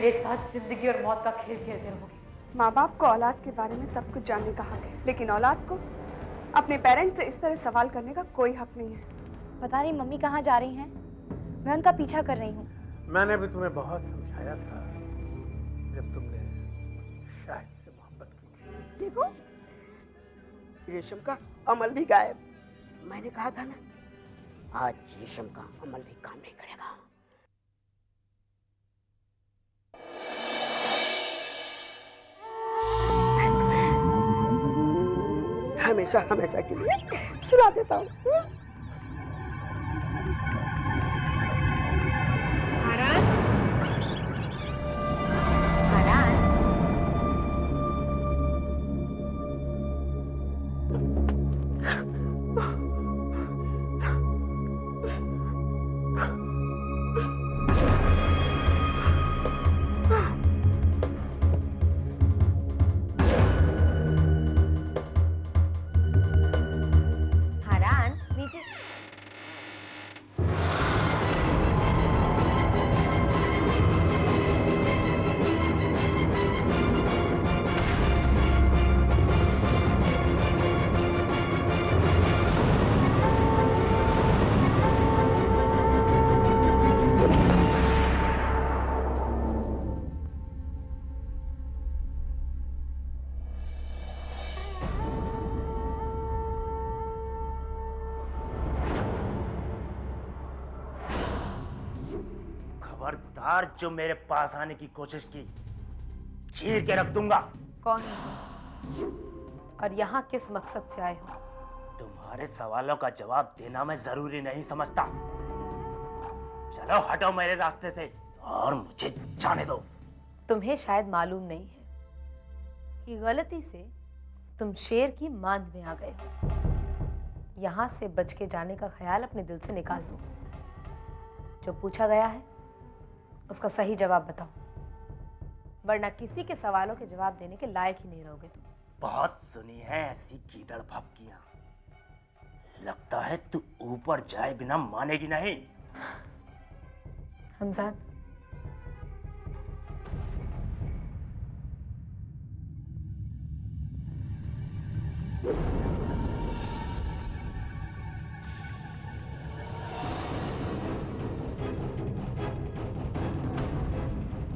मेरे साथ जिंदगी और मौत का खेल खेलते रहोगे। माँ बाप को औलाद के बारे में सब कुछ जानने का हक है, लेकिन औलाद को अपने पेरेंट्स से इस तरह सवाल करने का कोई हक नहीं है। पता नहीं मम्मी कहाँ जा रही हैं, मैं उनका पीछा कर रही हूँ। मैंने भी तुम्हें बहुत समझाया था जब तुमने शाहिद से मोहब्बत की थी। देखो रेशम का अमल भी गायब। मैंने कहा था ना, आज रेशम का अमल भी काम नहीं करेगा। हमेशा हमेशा के लिए सुला देता हूँ। खबरदार जो मेरे पास आने की कोशिश की, चीर के रख दूंगा। कौन है और यहाँ किस मकसद से आए हो? तुम्हारे सवालों का जवाब देना मैं जरूरी नहीं समझता। चलो हटो मेरे रास्ते से और मुझे जाने दो। तुम्हें शायद मालूम नहीं है कि गलती से तुम शेर की मांद में आ गए हो। यहाँ से बच के जाने का ख्याल अपने दिल से निकाल दो। जो पूछा गया है उसका सही जवाब बताओ, वरना किसी के सवालों के जवाब देने के लायक ही नहीं रहोगे तुम। बहुत सुनी है ऐसी गीदड़ भपकियां। लगता है तू ऊपर जाए बिना मानेगी नहीं। हमजान,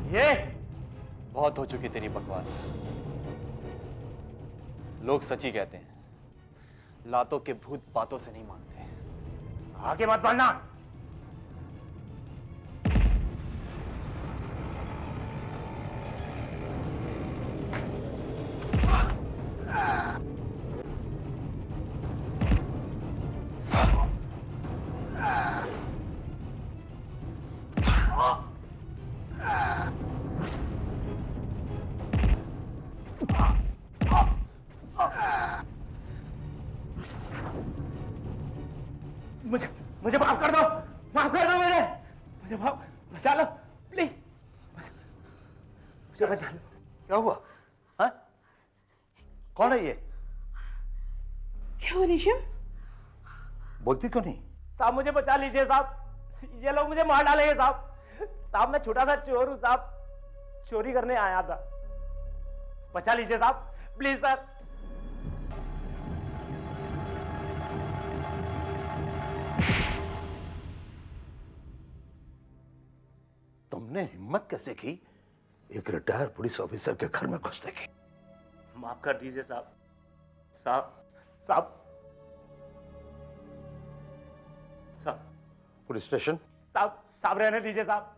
ये बहुत हो चुकी तेरी बकवास। लोग सच ही कहते हैं, लातों के भूत बातों से नहीं मानते। आगे मत बढ़ना। मुझे माफ कर दो, माफ कर दो मुझे माफ, बचा लो प्लीज, मुझे बचा लो। क्या हुआ? हाँ? कौन है ये? क्या हुआ रेशम? बोलती क्यों नहीं? साहब मुझे बचा लीजिए साहब, ये लोग मुझे मार डालेंगे साहब। साहब मैं छोटा सा चोर हूँ साहब, चोरी करने आया था, बचा लीजिए साहब प्लीज सर। तुमने हिम्मत कैसे की एक रिटायर पुलिस ऑफिसर के घर में घुसने की? माफ कर दीजिए साहब। साहब साहब साहब पुलिस स्टेशन। साहब साहब रहने दीजिए साहब।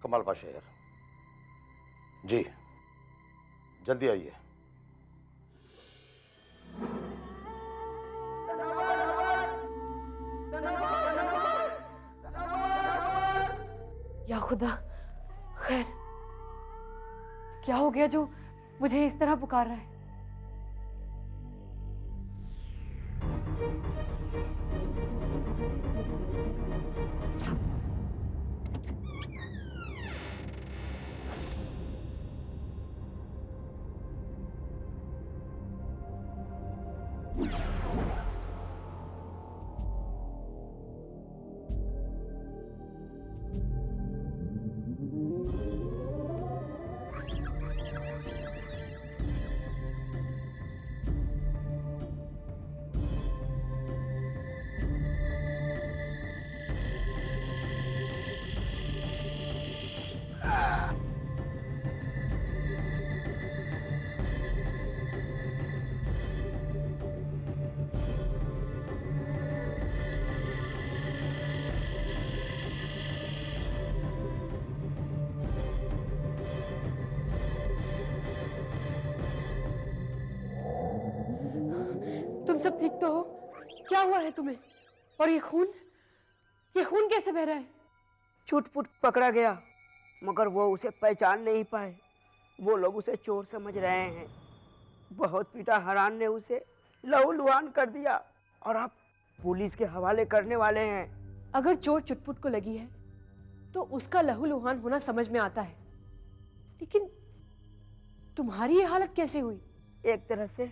कमाल पाशा यार जी, जल्दी आइए। या खुदा, खैर क्या हो गया जो मुझे इस तरह पुकार रहा है? सब ठीक तो हो? क्या हुआ है तुम्हें? और ये खून कैसे बह रहा है? छुटपुट पकड़ा गया, मगर वो उसे पहचान नहीं पाए। वो लोग उसे चोर समझ रहे हैं। बहुत पीटा, हरान ने उसे लहूलुहान कर दिया और अब पुलिस के हवाले करने वाले हैं। अगर चोट चुटपुट को लगी है तो उसका लहूलुहान होना समझ में आता है, लेकिन तुम्हारी ये हालत कैसे हुई? एक तरह से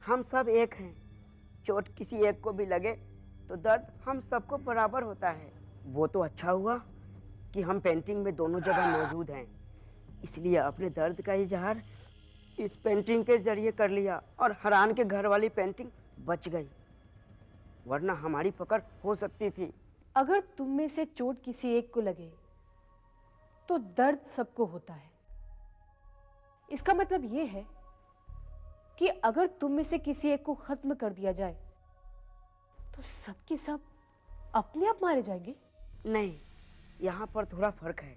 हम सब एक हैं। चोट किसी एक को भी लगे तो दर्द हम सबको बराबर होता है। वो तो अच्छा हुआ कि हम पेंटिंग में दोनों जगह मौजूद हैं, इसलिए अपने दर्द का इजहार इस पेंटिंग के जरिए कर लिया और हरान के घर वाली पेंटिंग बच गई, वरना हमारी पकड़ हो सकती थी। अगर तुम में से चोट किसी एक को लगे तो दर्द सबको होता है। इसका मतलब ये है कि अगर तुम में से किसी एक को खत्म कर दिया जाए तो सब के सब अपने आप मारे जाएंगे। नहीं, यहाँ पर थोड़ा फर्क है,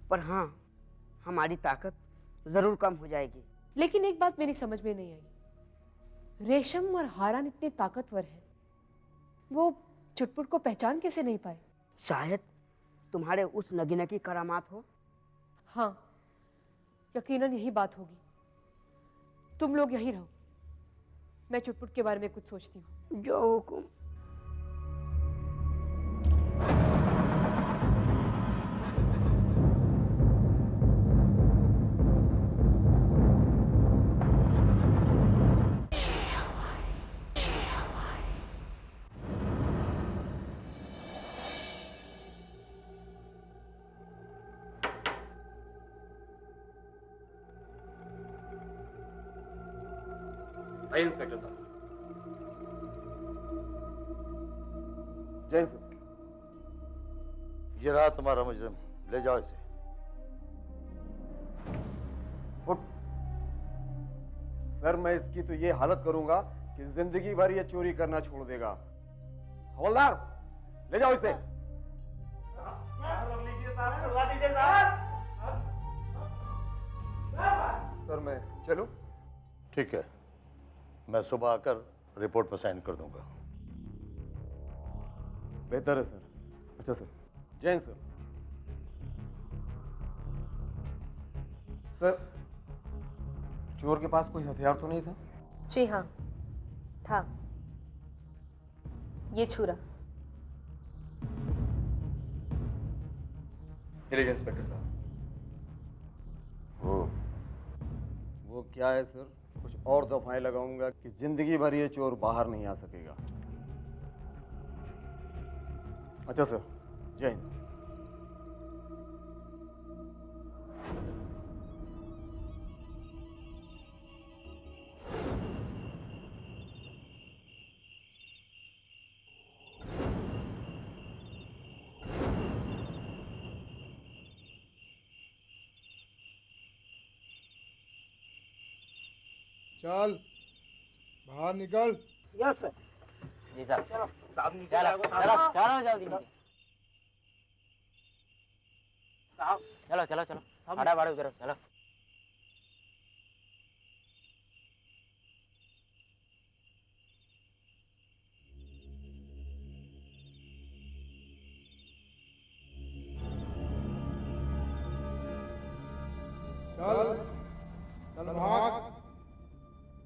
पर हाँ, हमारी ताकत जरूर कम हो जाएगी। लेकिन एक बात मेरी समझ में नहीं आई, रेशम और हारान इतने ताकतवर हैं, वो चुटपुट को पहचान कैसे नहीं पाए? शायद तुम्हारे उस नगीना की करामात हो। हाँ, यकीनन यही बात होगी। तुम लोग यहीं रहो, मैं चुटपुट के बारे में कुछ सोचती हूँ। जो हुकुम। आइए इंस्पेक्टर साहब। जय सर। ये रहा तुम्हारा मुजरिम, ले जाओ इसे। उठ। सर, मैं इसकी तो ये हालत करूंगा कि जिंदगी भर ये चोरी करना छोड़ देगा। हवलदार, ले जाओ इसे। सर, मैं चलूं? ठीक है, मैं सुबह आकर रिपोर्ट पर साइन कर दूंगा। बेहतर है सर। अच्छा सर। जैन सर। सर, चोर के पास कोई हथियार तो नहीं था? जी हाँ, था। ये छुरा। इंस्पेक्टर साहब। वो क्या है सर? कुछ और दफाएं लगाऊंगा कि जिंदगी भर ये चोर बाहर नहीं आ सकेगा। अच्छा सर, जय हिंद। चल बाहर निकल। Yes sir. जी साहब। साहब नीचे चलो चलो चलो जल्दी नीचे। साहब, चलो चलो चलो, खड़ा बाड़े उधर चलो। चल चल भाग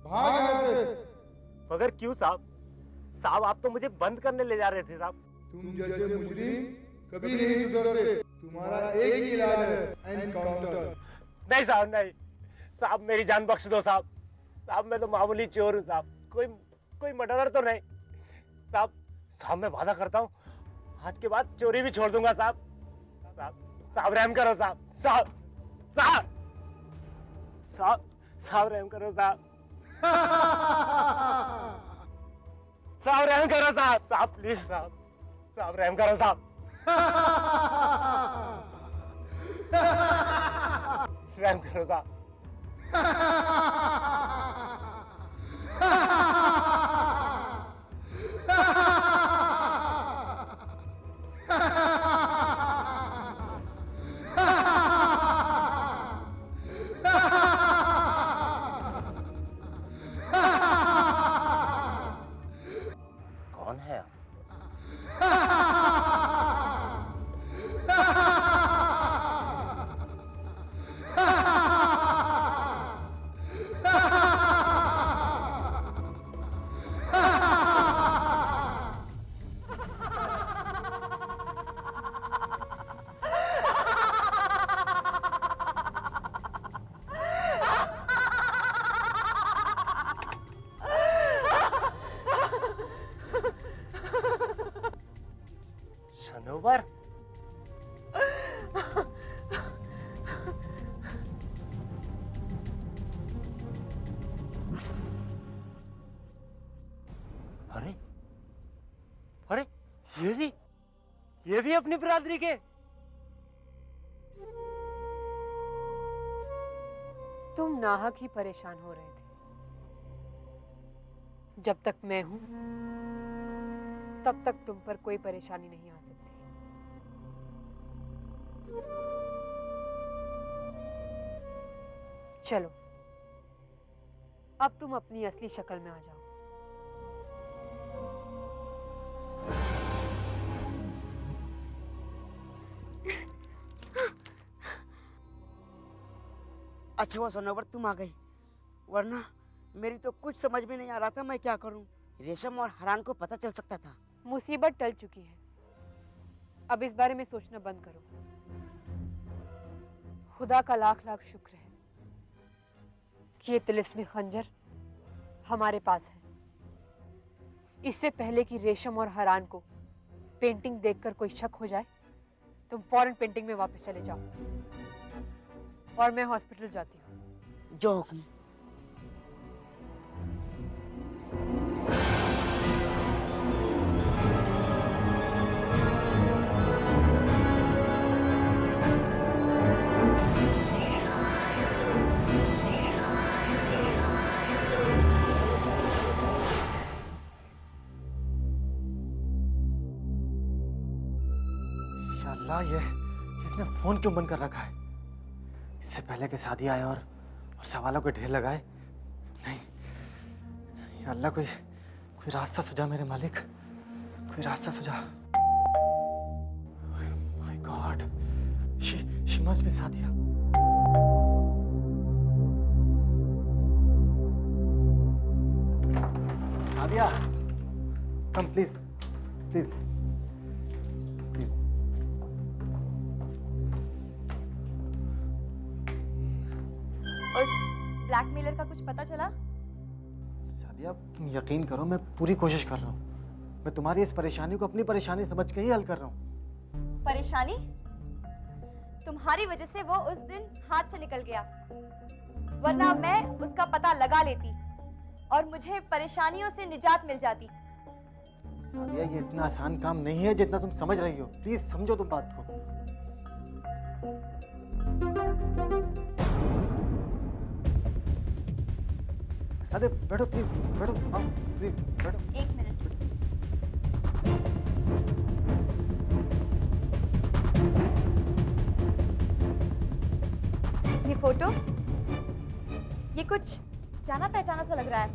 भाग यहाँ से। मगर क्यों साहब? साहब, आप तो मुझे बंद करने ले जा रहे थे साहब। तुम जैसे मुजरिम कभी नहीं सुधरते। तुम्हारा एक ही इलाज है, एनकाउंटर। नहीं साहब, नहीं साहब, मेरी जान बख्श दो साहब। साहब, मैं तो मामूली चोर हूँ साहब, कोई मर्डरर तो नहीं साहब। साहब, मैं वादा करता हूँ आज के बाद चोरी भी छोड़ दूंगा साहब। साहब रहम करो साहब। साहब साहब साहब साहब रहम करो साहब। साहब रहम करो साहब। साहब प्लीज साहब, साहब रहम करो साहब। रहम करो साहब। ऊपर। अरे अरे ये भी अपनी बिरादरी के। तुम नाहक ही परेशान हो रहे थे। जब तक मैं हूं तब तक तुम पर कोई परेशानी नहीं आ सकती। चलो अब तुम अपनी असली शक्ल में आ जाओ। अच्छा हुआ सोनावर तुम आ गई, वरना मेरी तो कुछ समझ में नहीं आ रहा था मैं क्या करूं। रेशम और हरान को पता चल सकता था। मुसीबत टल चुकी है, अब इस बारे में सोचना बंद करो। खुदा का लाख लाख शुक्र है कि ये तिलिस्मी खंजर हमारे पास है। इससे पहले कि रेशम और हरान को पेंटिंग देखकर कोई शक हो जाए, तुम फौरन पेंटिंग में वापस चले जाओ और मैं हॉस्पिटल जाती हूँ। जो हुक्म। अल्लाह, ये इसने फोन क्यों बंद कर रखा है? इससे पहले कि शादी आए और सवालों के ढेर लगाए। नहीं, या अल्लाह, कोई रास्ता सुझा मेरे मालिक, कोई रास्ता सुझा। My God, she must be Sadia. Sadia, come please please please. उस ब्लैकमेलर का कुछ पता चला? सादिया, तुम यकीन करो, मैं पूरी कोशिश कर रहा हूँ। मैं तुम्हारी इस परेशानी को अपनी परेशानी समझ के ही हल कर रहा हूँ। परेशानी? तुम्हारी वजह से वो उस दिन हाथ से निकल गया, वरना मैं उसका पता लगा लेती और मुझे परेशानियों से निजात मिल जाती। सादिया, ये इतना आसान काम नहीं है जितना तुम समझ रही हो। प्लीज समझो तुम बात को। सादिया, बैठो प्लीज, बैठो, हाँ प्लीज बैठो। एक मिनट। ये फोटो, ये कुछ जाना पहचाना सा लग रहा है।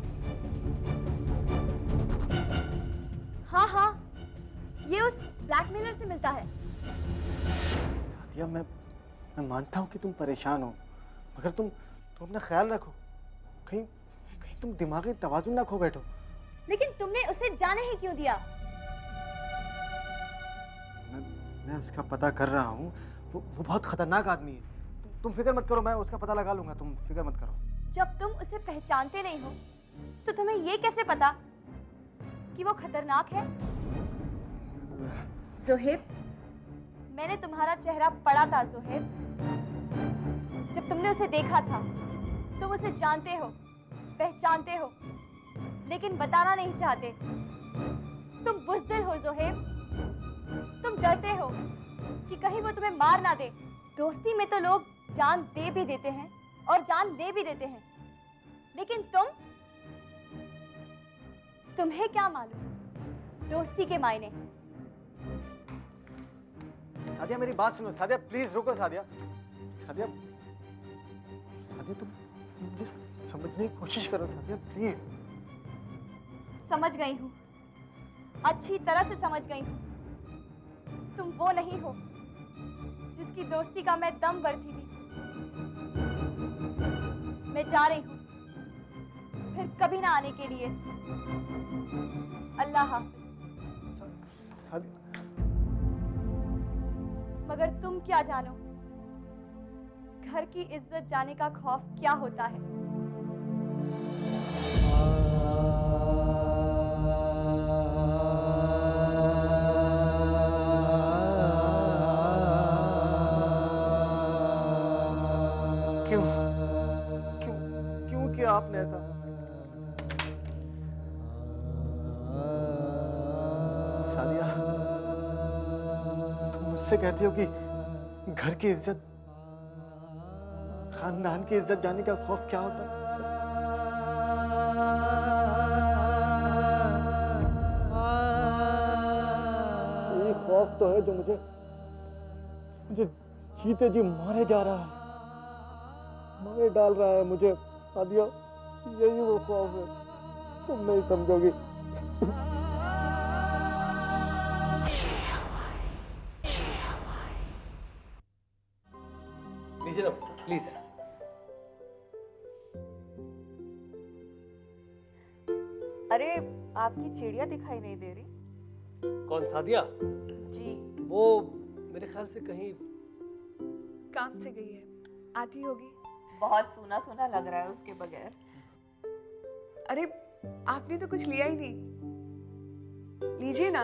हाँ हाँ, ये उस ब्लैकमेलर से मिलता है। सादिया, मैं मानता हूँ कि तुम परेशान हो, मगर तुम अपना ख्याल रखो। कहीं तुम दिमागी तवाज़ुन ना खो बैठो। लेकिन तुमने उसे जाने ही क्यों दिया? मैं उसका पता कर रहा हूँ। वो बहुत खतरनाक आदमी है। तुम फिक्र मत करो, मैं उसका पता लगा लूंगा। तुम फिक्र मत करो। जब तुम उसे पहचानते नहीं हो तो तुम्हें ये कैसे पता कि वो खतरनाक है? ज़ोहेब, मैंने तुम्हारा चेहरा पढ़ा था ज़ोहेब। जब तुमने उसे देखा था, तुम उसे जानते हो, पहचानते हो, लेकिन बताना नहीं चाहते। तुम बुज़दिल हो ज़ोहेब। तुम डरते हो कि कहीं वो तुम्हें मार ना दे। दोस्ती में तो लोग जान दे भी देते हैं और जान ले भी देते हैं, लेकिन तुम्हें क्या मालूम दोस्ती के मायने। सादिया, मेरी बात सुनो। सादिया, प्लीज रुको। सादिया, तुम मुझे समझने की कोशिश करो। सादिया, प्लीज। समझ गई हूँ, अच्छी तरह से समझ गई हूँ। तुम वो नहीं हो जिसकी दोस्ती का मैं दम भरती थी। मैं जा रही हूँ, फिर कभी ना आने के लिए। अल्लाह हाफ़िज़। मगर तुम क्या जानो घर की इज्जत जाने का खौफ क्या होता है। किया आपने ऐसा? सादिया, तुम मुझसे कहती हो कि घर की इज्जत, खानदान की इज्जत जाने का खौफ क्या होता है? यही खौफ तो है जो मुझे जीते जी मारे जा रहा है, मारे डाल रहा है मुझे। सादिया, यही वो खौफ है, तुम नहीं समझोगी। लीजिए ना प्लीज। अरे आपकी चिड़िया दिखाई नहीं दे रही। कौन, सादिया? जी। वो मेरे ख्याल से कहीं काम से गई है, आती होगी। बहुत सूना सूना लग रहा है उसके बगैर। अरे आपने तो कुछ लिया ही नहीं, लीजिए ना।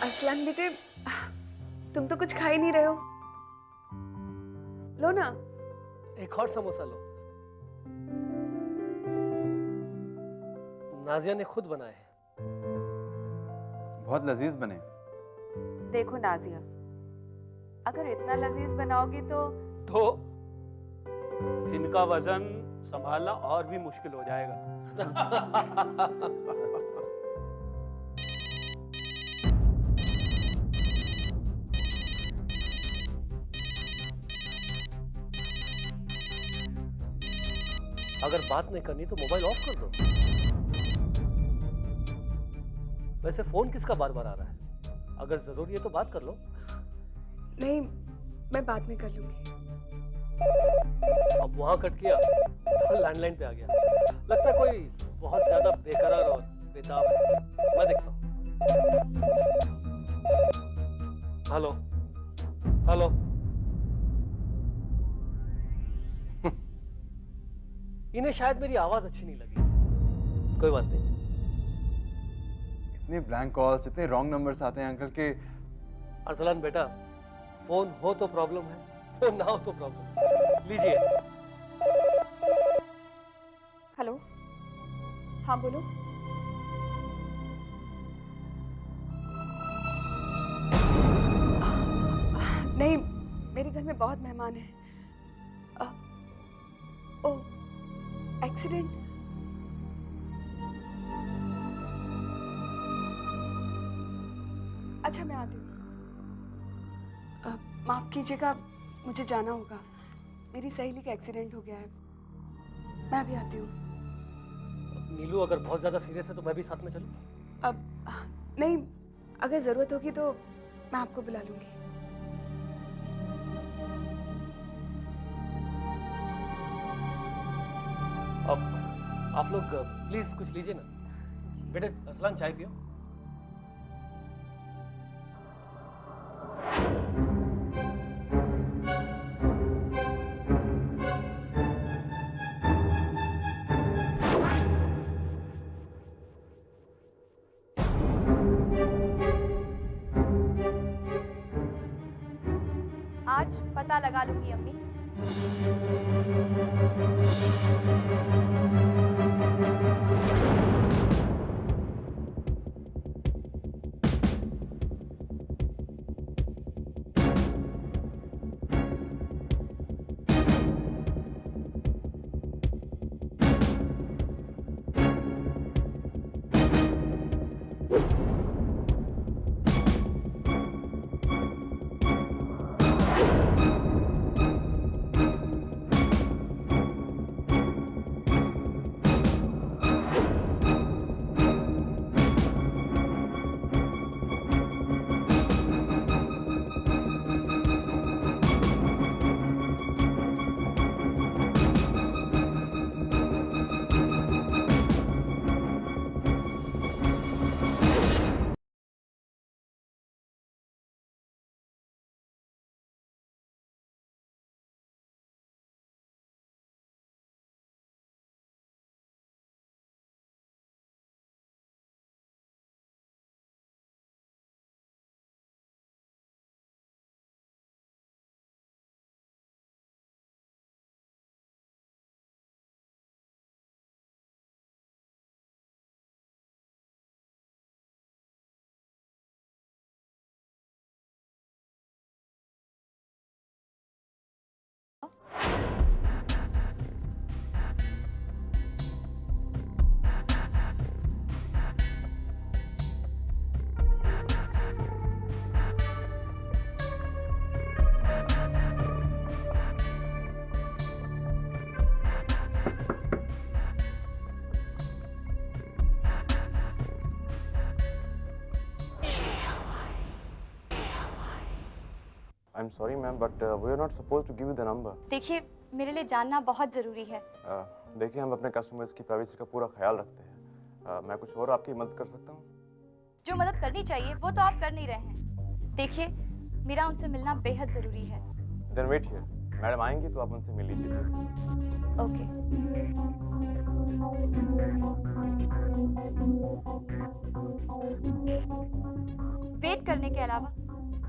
असलन बेटे, तुम तो कुछ खा ही नहीं रहे हो, लो ना। एक और समोसा लो। नाजिया ने खुद बनाए हैं। बहुत लजीज बने। देखो नाजिया, अगर इतना लजीज बनाओगी तो इनका वजन संभालना और भी मुश्किल हो जाएगा। अगर बात नहीं करनी तो मोबाइल ऑफ कर दो। वैसे फोन किसका बार बार आ रहा है? अगर जरूरी है तो बात कर लो। नहीं, मैं बाद में कर लूंगी। अब वहां कट किया तो लैंडलाइन पे आ गया। लगता है कोई बहुत ज्यादा बेकरार और बेताब है। मैं देखता हूँ। Hello hello. इन्हें शायद मेरी आवाज अच्छी नहीं लगी। कोई बात नहीं। इतने ब्लैंक कॉल्स, इतने रॉन्ग नंबर्स आते हैं अंकल के। अरसलान बेटा, फोन हो तो प्रॉब्लम है, फोन ना हो तो प्रॉब्लम। लीजिए। हेलो, हाँ बोलो। नहीं, मेरे घर में बहुत मेहमान हैं। ओ, एक्सीडेंट? अच्छा, मैं आती हूँ। माफ कीजिएगा, मुझे जाना होगा। मेरी सहेली का एक्सीडेंट हो गया है, मैं भी आती हूँ। नीलू, अगर बहुत ज्यादा सीरियस है तो मैं भी साथ में चलूं? अब नहीं, अगर जरूरत होगी तो मैं आपको बुला लूंगी। अब आप लोग प्लीज कुछ लीजिए ना। बेटे, अरसलान चाय पियो। आज पता लगा लूंगी अम्मी। I'm sorry, ma'am, but we are not supposed to give you the number. देखिए, मेरे लिए जानना बहुत ज़रूरी है। देखिए, हम अपने कस्टमर्स की प्राइवेसी का पूरा ख्याल रखते हैं। मैं कुछ और आपकी मदद कर सकता हूँ? जो मदद करनी चाहिए वो तो आप कर नहीं रहे हैं। देखिए, मेरा उनसे मिलना बेहद ज़रूरी है। Then wait here. मैडम आएंगी तो आप उनसे मिल लीजिए। ओके। वेट करने के अलावा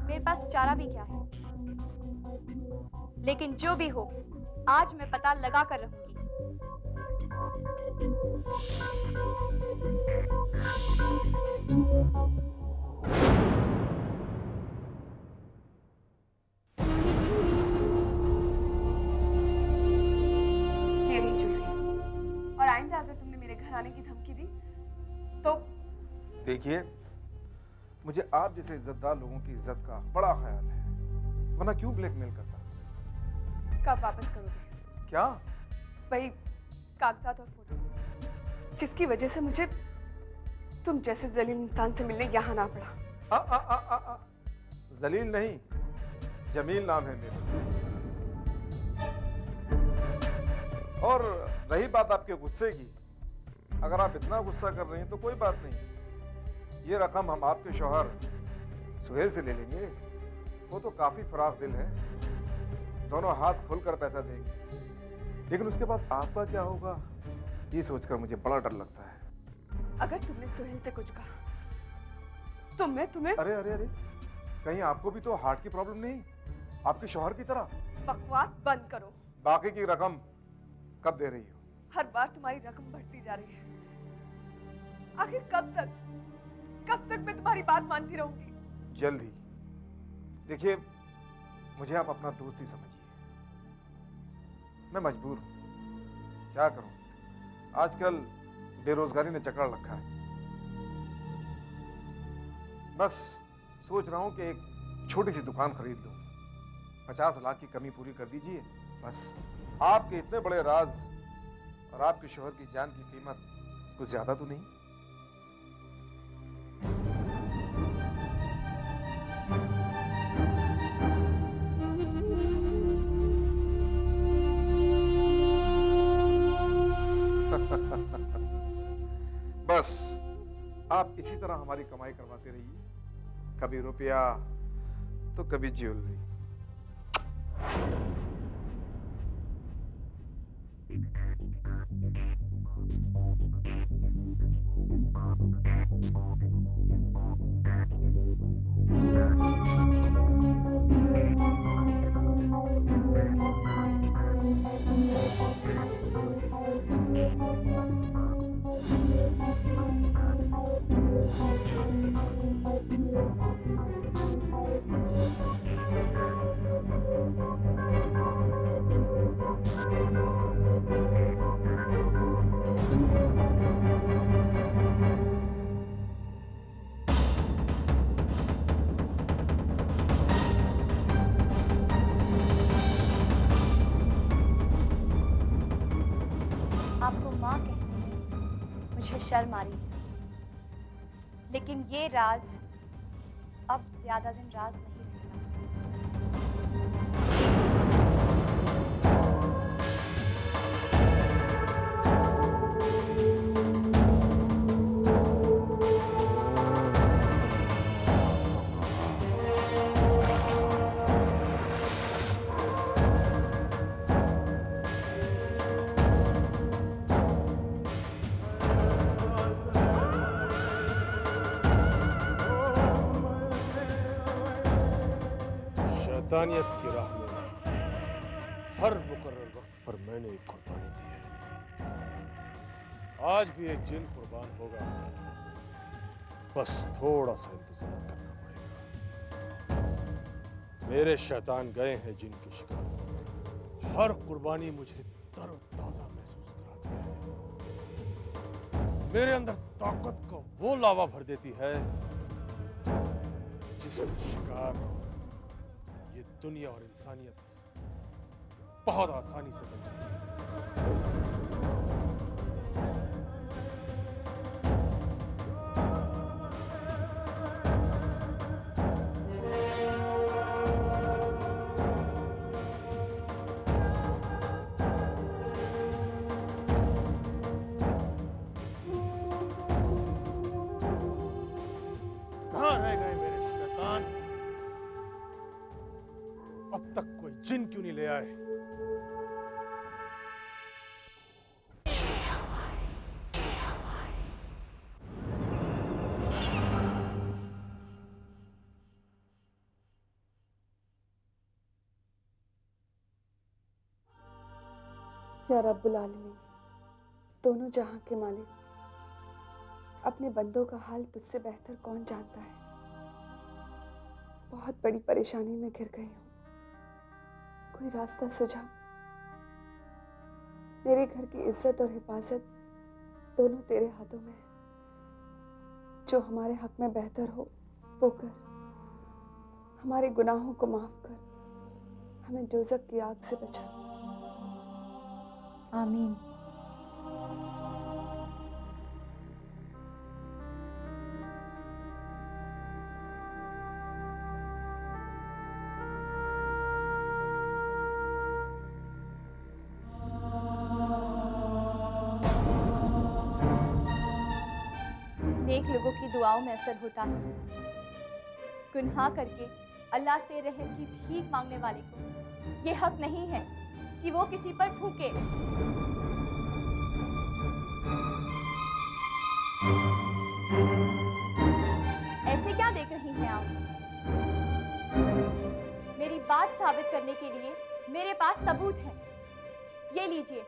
मेरे पास चारा भी क्या है। लेकिन जो भी हो, आज मैं पता लगा कर रहूंगी। ये रही ज्वेलरी। और आइंदा अगर तुमने मेरे घर आने की धमकी दी तो देखिए, मुझे आप जैसे इज्जतदार लोगों की इज्जत का बड़ा ख्याल है, वरना क्यों ब्लैकमेल करता? कब वापस करोगे? क्या? वही कागजात और फोटो जिसकी वजह से मुझे तुम जैसे जलील इंसान से मिलने यहाँ ना पड़ा। जलील नहीं, जमील नाम है मेरा। और रही बात आपके गुस्से की, अगर आप इतना गुस्सा कर रही हैं तो कोई बात नहीं, ये रकम हम आपके शौहर सुहेल से ले लेंगे। वो तो काफी फराख दिल है, दोनों हाथ खोलकर पैसा देंगे। लेकिन उसके बाद आपका क्या होगा, ये सोचकर मुझे बड़ा डर लगता है। अगर तुमने सुहेल से कुछ कहा तो मैं तुम्हें अरे अरे अरे, कहीं आपको भी तो हार्ट की प्रॉब्लम नहीं, आपके शौहर की तरह? बकवास बंद करो। बाकी की रकम कब दे रही हो? हर बार तुम्हारी रकम बढ़ती जा रही है। आखिर कब तक मैं तुम्हारी बात मानती रहूंगी? जल्द ही। देखिए, मुझे आप अपना दोस्त ही समझिए, मैं मजबूर हूं, क्या करूं, आजकल बेरोजगारी ने जकड़ रखा है। बस सोच रहा हूं कि एक छोटी सी दुकान खरीद लूं, 50 लाख की कमी पूरी कर दीजिए बस। आपके इतने बड़े राज और आपके शौहर की जान की कीमत कुछ ज्यादा तो नहीं? बस आप इसी तरह हमारी कमाई करवाते रहिए, कभी रुपया तो कभी ज्वेलरी। आपको माँ कहने में मुझे शर्म आ रही है, लेकिन ये राज अब ज्यादा दिन राज नहीं रहेगा। शैतानियत की राह में हर मुकर्रर वक्त पर मैंने एक कुर्बानी दी है। आज भी एक जिन कुर्बान होगा, बस थोड़ा सा इंतजार करना पड़ेगा। मेरे शैतान गए हैं जिन के शिकार पर। हर कुर्बानी मुझे तरोताजा महसूस कराती है, मेरे अंदर ताकत का वो लावा भर देती है जिसका शिकार ये दुनिया और इंसानियत बहुत आसानी से बन जाती है। तक कोई जिन क्यों नहीं ले आए? या रब्बुल आलमीन, दोनों जहां के मालिक, अपने बंदों का हाल तुझसे बेहतर कौन जानता है। बहुत बड़ी परेशानी में घिर गई हूं, कोई रास्ता सुझा। मेरे घर की इज्जत और हिफाजत दोनों तेरे हाथों में है। जो हमारे हक में बेहतर हो वो कर, हमारे गुनाहों को माफ कर, हमें दोज़ख की आग से बचा। आमीन। नेक लोगों की दुआओं में असर होता है। गुनाह करके अल्लाह से रहम की भीख मांगने वाले को ये हक नहीं है कि वो किसी पर फूके। ऐसे क्या देख रही हैं आप? मेरी बात साबित करने के लिए मेरे पास सबूत है। ये लीजिए,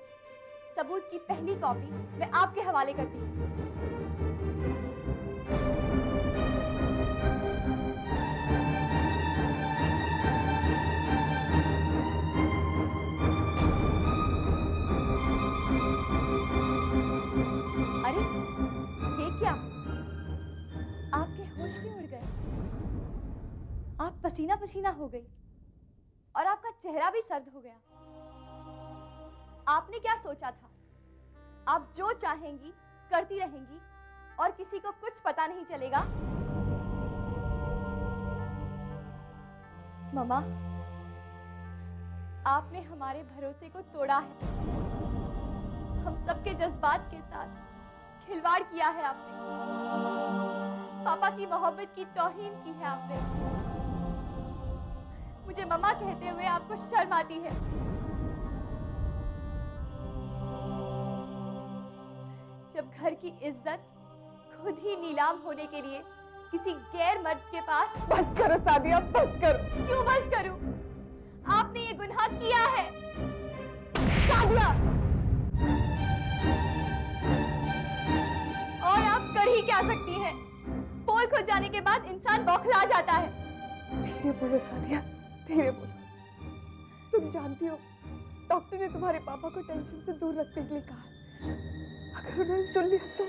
सबूत की पहली कॉपी मैं आपके हवाले करती हूँ। अरे ये क्या? आपके होश क्यों उड़ गए? आप पसीना पसीना हो गई और आपका चेहरा भी सर्द हो गया। आपने क्या सोचा था? आप जो चाहेंगी करती रहेंगी और किसी को कुछ पता नहीं चलेगा? मम्मा, आपने हमारे भरोसे को तोड़ा है। हम सबके जज्बात के साथ खिलवाड़ किया है आपने। पापा की मोहब्बत की तौहीन की है आपने। मुझे मम्मा कहते हुए आपको शर्म आती है। जब घर की इज्जत खुद ही नीलाम होने के लिए किसी गैर मर्द के पास। बस करो सादिया, बस करो। क्यों बस करूं? आपने ये गुनाह किया है सादिया, और आप कर ही क्या सकती हैं? पोल खुल जाने के बाद इंसान बौखला जाता है। धीरे बोलो सादिया, धीरे बोलो। तुम जानती हो डॉक्टर ने तुम्हारे पापा को टेंशन से दूर रखने के लिए कहा। अगर उन्होंने सुन लिया तो।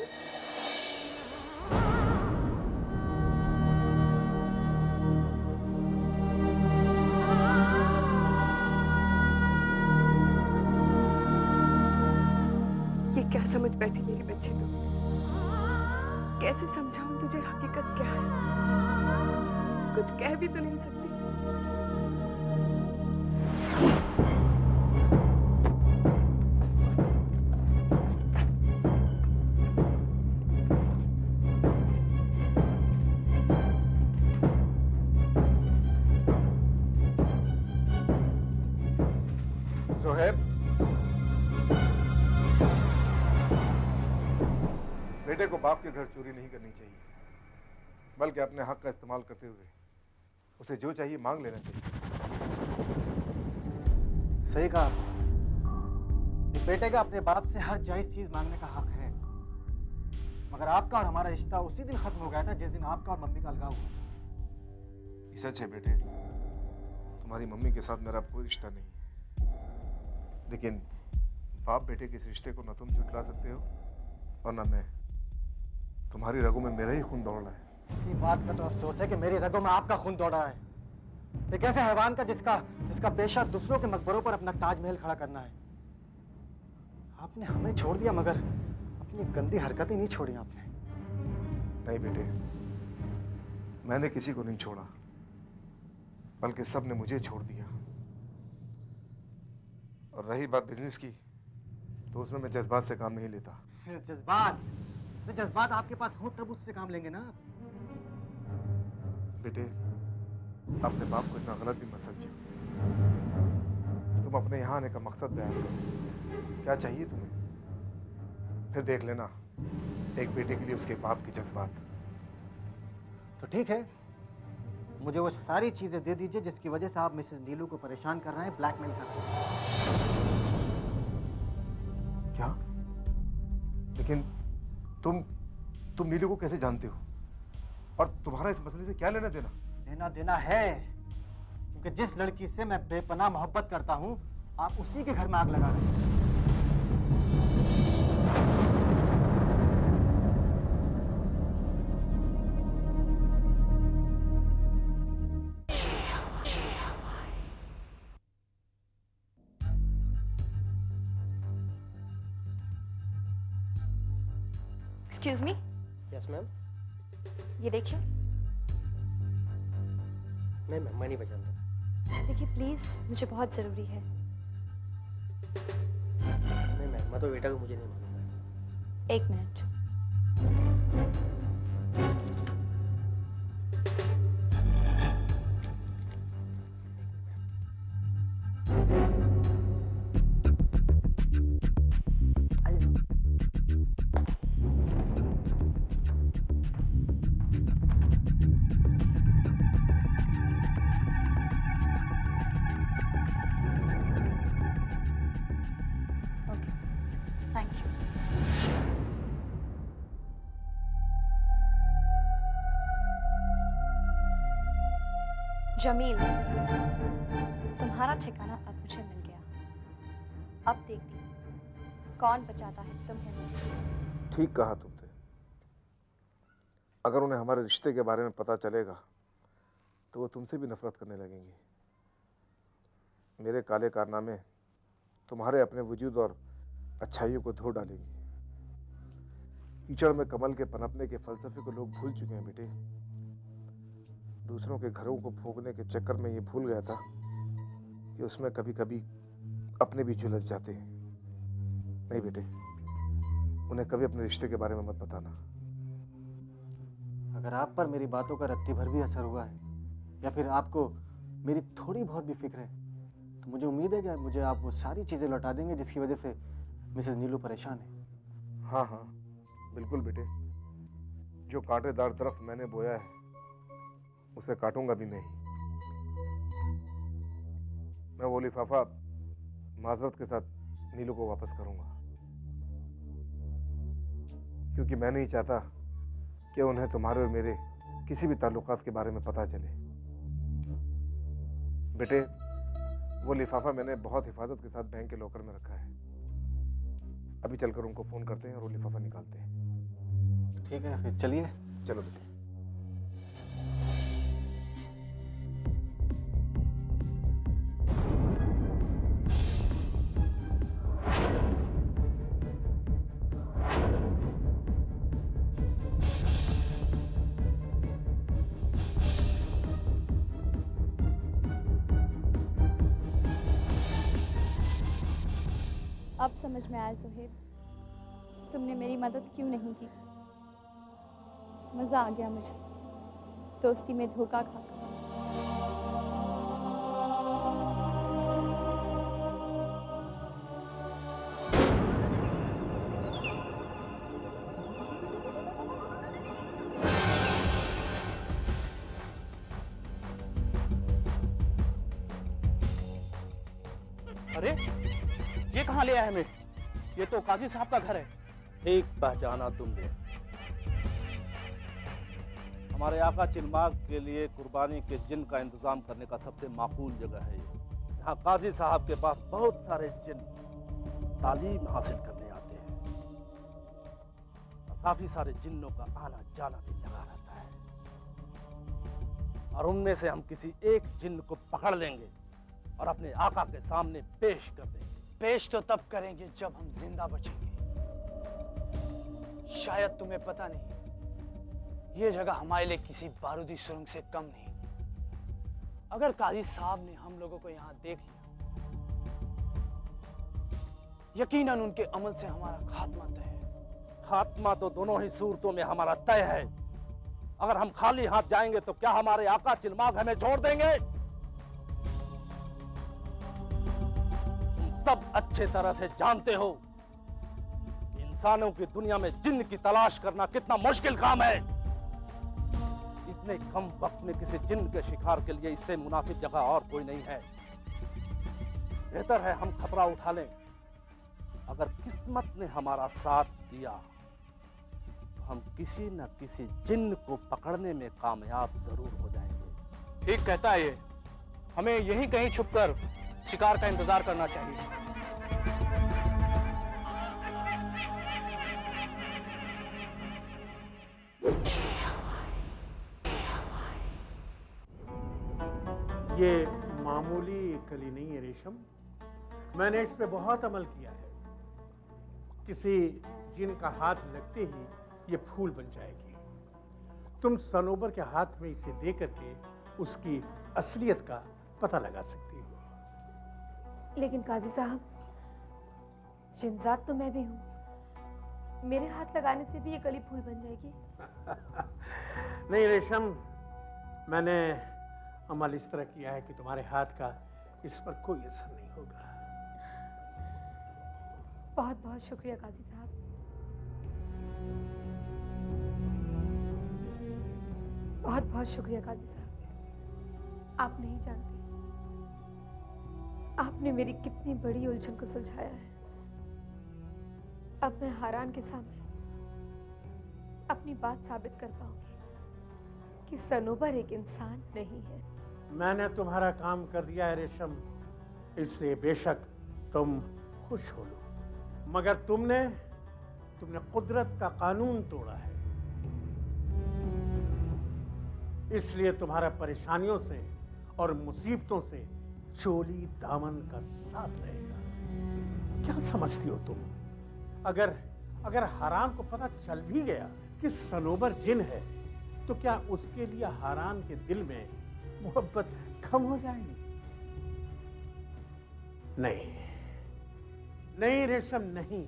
ये क्या समझ बैठी मेरी बच्ची तुम? कैसे समझाऊं तुझे हकीकत क्या है? कुछ कह भी तो नहीं सकती। सोहेब, बेटे को बाप के घर चोरी नहीं करनी चाहिए, बल्कि अपने हक का इस्तेमाल करते हुए उसे जो चाहिए मांग लेना चाहिए। सही कहा आपने। बेटे का अपने बाप से हर जायज चीज मांगने का हक है, मगर आपका और हमारा रिश्ता उसी दिन खत्म हो गया था जिस दिन आपका और मम्मी का अलगाव हुआ। ये सच है बेटे, तुम्हारी मम्मी के साथ मेरा कोई रिश्ता नहीं है, लेकिन बाप बेटे के इस रिश्ते को न तुम झुठला सकते हो और न मैं। तुम्हारी रगों में मेरा ही खून दौड़ रहा है। इसी बात का तो अफसोस है कि मेरी रगों में आपका खून दौड़ रहा है। एक ऐसे हैवान का जिसका पेशा दूसरों के मकबरों पर अपना ताजमहल खड़ा करना है। आपने हमें छोड़ दिया, मगर अपनी गंदी हरकतें नहीं छोड़ी आपने। नहीं बेटे, मैंने किसी को नहीं छोड़ा, बल्कि सब ने मुझे छोड़ दिया। और रही बात बिजनेस की, तो उसमें मैं जज्बात से काम नहीं लेता। जज्बात आपके पास हो तब उससे काम लेंगे ना। बेटे, अपने बाप को इतना गलत भी मत समझिए। तुम अपने यहाँ आने का मकसद बयान करो। क्या चाहिए तुम्हें? फिर देख लेना एक बेटे के लिए उसके बाप के जज्बात। तो ठीक है, मुझे वो सारी चीजें दे दीजिए जिसकी वजह से आप मिसेस नीलू को परेशान कर रहे हैं, ब्लैकमेल कर रहे हैं। क्या? लेकिन तुम नीलू को कैसे जानते हो? और तुम्हारा इस मसले से क्या लेना देना? लेना देना है, क्योंकि जिस लड़की से मैं बेपनाह मोहब्बत करता हूं, आप उसी के घर में आग लगा रहे हैं। Excuse me. Yes ma'am. ये देखिए। नहीं मैम, मैं नहीं पहचानता। देखिए प्लीज, मुझे बहुत जरूरी है। नहीं मैम, मैं तो बेटा को मुझे नहीं मालूम है। एक मिनट। Thank you. जमील, तुम्हारा ठिकाना अब मुझे मिल गया। अब देखती हूँ कौन बचाता है तुम्हें मुझसे। ठीक कहा तुमने। अगर उन्हें हमारे रिश्ते के बारे में पता चलेगा तो वो तुमसे भी नफरत करने लगेंगी। मेरे काले कारनामे तुम्हारे अपने वजूद और अच्छाइयों को धो डालेंगी। कीचड़ में कमल के पनपने के फलसफे को लोग भूल चुके हैं बेटे। दूसरों के घरों को फूंकने के चक्कर में ये भूल गया था कि उसमें कभी कभी अपने भी झुलस जाते हैं। नहीं बेटे, उन्हें कभी अपने रिश्ते के बारे में मत बताना। अगर आप पर मेरी बातों का रत्ती भर भी असर हुआ है, या फिर आपको मेरी थोड़ी बहुत भी फिक्र है, तो मुझे उम्मीद है कि मुझे आप वो सारी चीज़ें लौटा देंगे जिसकी वजह से मिसेस नीलू परेशान है। हाँ हाँ बिल्कुल बेटे। जो कांटेदार दरख्त मैंने बोया है उसे काटूंगा भी नहीं। मैं वो लिफाफा माजरत के साथ नीलू को वापस करूंगा, क्योंकि मैं नहीं चाहता कि उन्हें तुम्हारे और मेरे किसी भी ताल्लुकात के बारे में पता चले। बेटे, वो लिफाफा मैंने बहुत हिफाजत के साथ बैंक के लॉकर में रखा है। अभी चलकर उनको फोन करते हैं और वो लिफाफा निकालते हैं। ठीक है, फिर चलिए। चलो बेटे। अब समझ में आया सुहेब, तुमने मेरी मदद क्यों नहीं की। मजा आ गया मुझे दोस्ती में धोखा खाकर। अरे ये कहाँ ले आया हमें? ये तो काजी साहब का घर है। ठीक पहचाना तुमने। हमारे आका चिलमाग के लिए कुर्बानी के जिन का इंतजाम करने का सबसे माकूल जगह है ये। यहाँ काजी साहब के पास बहुत सारे जिन तालीम हासिल करने आते हैं और काफी सारे जिन्नों का आना जाना भी लगा रहता है, और उनमें से हम किसी एक जिन्न को पकड़ लेंगे और अपने आका के सामने पेश कर देंगे। पेश तो तब करेंगे जब हम जिंदा बचेंगे। शायद तुम्हें पता नहीं, ये जगह हमारे लिए किसी बारूदी सुरंग से कम नहीं। अगर काजी साहब ने हम लोगों को यहाँ देख लिया, यकीनन उनके अमल से हमारा खात्मा तय है। खात्मा तो दोनों ही सूरतों में हमारा तय है। अगर हम खाली हाथ जाएंगे तो क्या हमारे आका चिलमाग हमें छोड़ देंगे? सब अच्छे तरह से जानते हो कि इंसानों की दुनिया में जिन्न की तलाश करना कितना मुश्किल काम है। इतने कम वक्त में किसी जिन्न के शिकार के लिए इससे मुनासिब जगह और कोई नहीं है। बेहतर है हम खतरा उठा लें। अगर किस्मत ने हमारा साथ दिया तो हम किसी न किसी जिन्न को पकड़ने में कामयाब जरूर हो जाएंगे। ठीक कहता है ये। हमें यहीं कहीं छुपकर शिकार का इंतजार करना चाहिए। ये मामूली कली नहीं है रेशम, मैंने इस पे बहुत अमल किया है। किसी जिन का हाथ लगते ही ये फूल बन जाएगी। तुम सनोबर के हाथ में इसे दे करके उसकी असलियत का पता लगा सकती हो। लेकिन काजी साहब, जिनजात तो मैं भी हूँ। मेरे हाथ लगाने से भी ये कली फूल बन जाएगी? नहीं रेशम, मैंने अमल इस तरह किया है कि तुम्हारे हाथ का इस पर कोई असर नहीं होगा। बहुत बहुत शुक्रिया काजी साहब। बहुत बहुत शुक्रिया काजी साहब। आप नहीं जानते आपने मेरी कितनी बड़ी उलझन को सुलझाया है। अब मैं हारान के सामने अपनी बात साबित कर पाऊंगी कि सनोबर एक इंसान नहीं है। मैंने तुम्हारा काम कर दिया है रेशम, इसलिए बेशक तुम खुश हो लो, मगर तुमने कुदरत का कानून तोड़ा है। इसलिए तुम्हारा परेशानियों से और मुसीबतों से चोली दामन का साथ रहेगा। क्या समझती हो तुम? अगर हराम को पता चल भी गया कि सनोबर जिन है, तो क्या उसके लिए हारान के दिल में मोहब्बत कम हो जाएगी? नहीं नहीं रेशम, नहीं,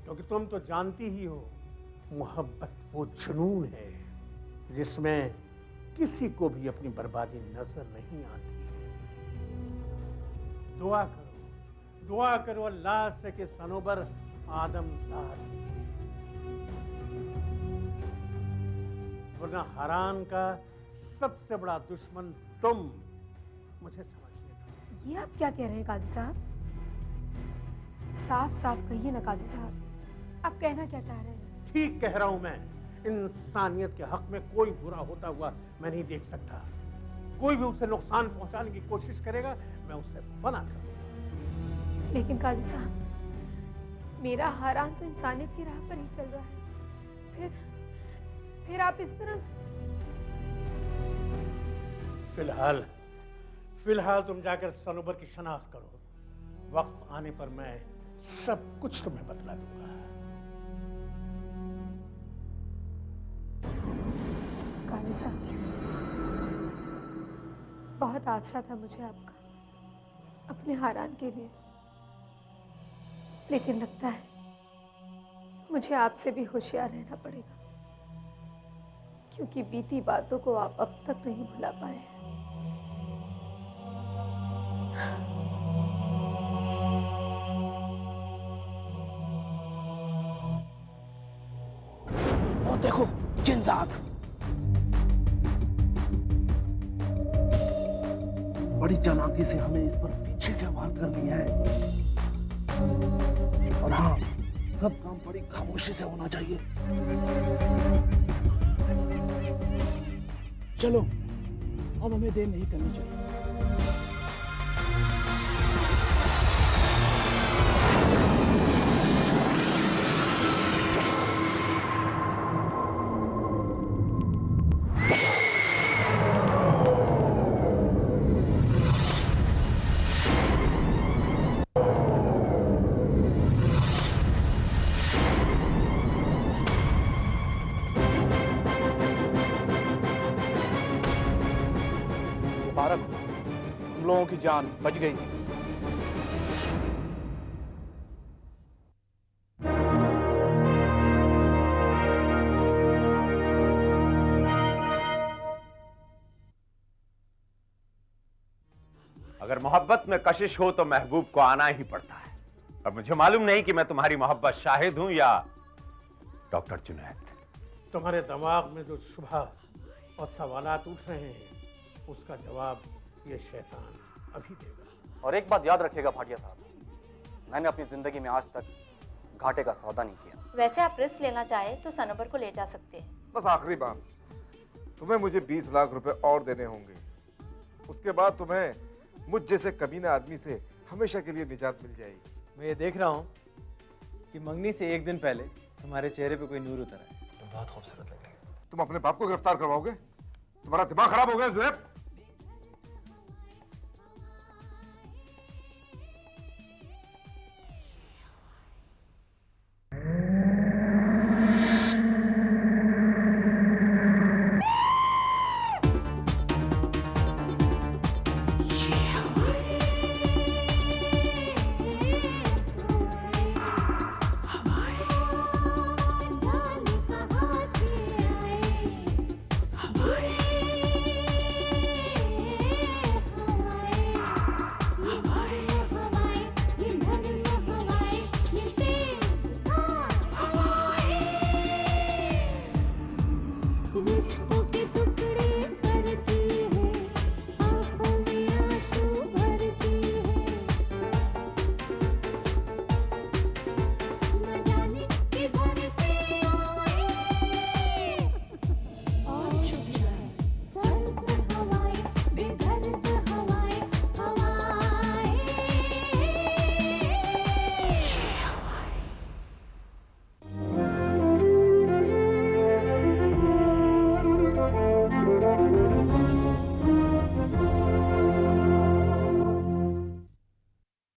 क्योंकि तुम तो जानती ही हो मोहब्बत वो जुनून है जिसमें किसी को भी अपनी बर्बादी नजर नहीं आती। दुआ करो अल्लाह से कि सनोबर आदमजाद, वरना हरान का सबसे बड़ा दुश्मन तुम। मुझे समझ में ये आप क्या कह रहे हैं काजी साहब? साफ साफ कहिए ना काजी साहब, आप कहना क्या चाह रहे हैं? ठीक कह रहा हूं मैं। इंसानियत के हक में कोई बुरा होता हुआ मैं नहीं देख सकता। कोई भी उसे नुकसान पहुंचाने की कोशिश करेगा, मैं उसे मना करूंगा। लेकिन काजी साहब, मेरा हारान तो इंसानियत की राह पर ही चल रहा है। फिर आप इस तरह। फिलहाल तुम जाकर सनोबर की शनाख्त करो। वक्त आने पर मैं सब कुछ तुम्हें बतला दूंगा। काजी साहब, बहुत आसरा था मुझे आपका अपने हारान के लिए, लेकिन लगता है मुझे आपसे भी होशियार रहना पड़ेगा, क्योंकि बीती बातों को आप अब तक नहीं भुला पाए हैं। और देखो जिनजात, बड़ी चालाकी से हमें इस पर पीछे से वार कर लिया है। और हाँ, सब काम बड़ी खामोशी से होना चाहिए। चलो, अब हमें देर नहीं करनी चाहिए। हम लोगों की जान बच गई। अगर मोहब्बत में कशिश हो तो महबूब को आना ही पड़ता है। अब मुझे मालूम नहीं कि मैं तुम्हारी मोहब्बत शाहिद हूं या डॉक्टर जुनैद। तुम्हारे दिमाग में जो शुबह और सवालात उठ रहे हैं उसका जवाब ये शैतान अभी देगा। और एक बात याद रखिएगा भाटिया साहब, मैंने अपनी जिंदगी में आज तक घाटे का सौदा नहीं किया। वैसे आप रिस्क लेना चाहे तो सनोबर को ले जा सकते हैं। बस आखिरी बात, तुम्हें मुझे 20 लाख रुपए और देने होंगे। उसके बाद तुम्हें मुझ जैसे कमीने आदमी से हमेशा के लिए निजात मिल जाएगी। मैं ये देख रहा हूँ कि मंगनी से एक दिन पहले तुम्हारे चेहरे पे कोई नूर उतर है। तुम बहुत खूबसूरत लग रही हो। तुम अपने बाप को गिरफ्तार करवाओगे? तुम्हारा दिमाग खराब हो गया ज़ुएब?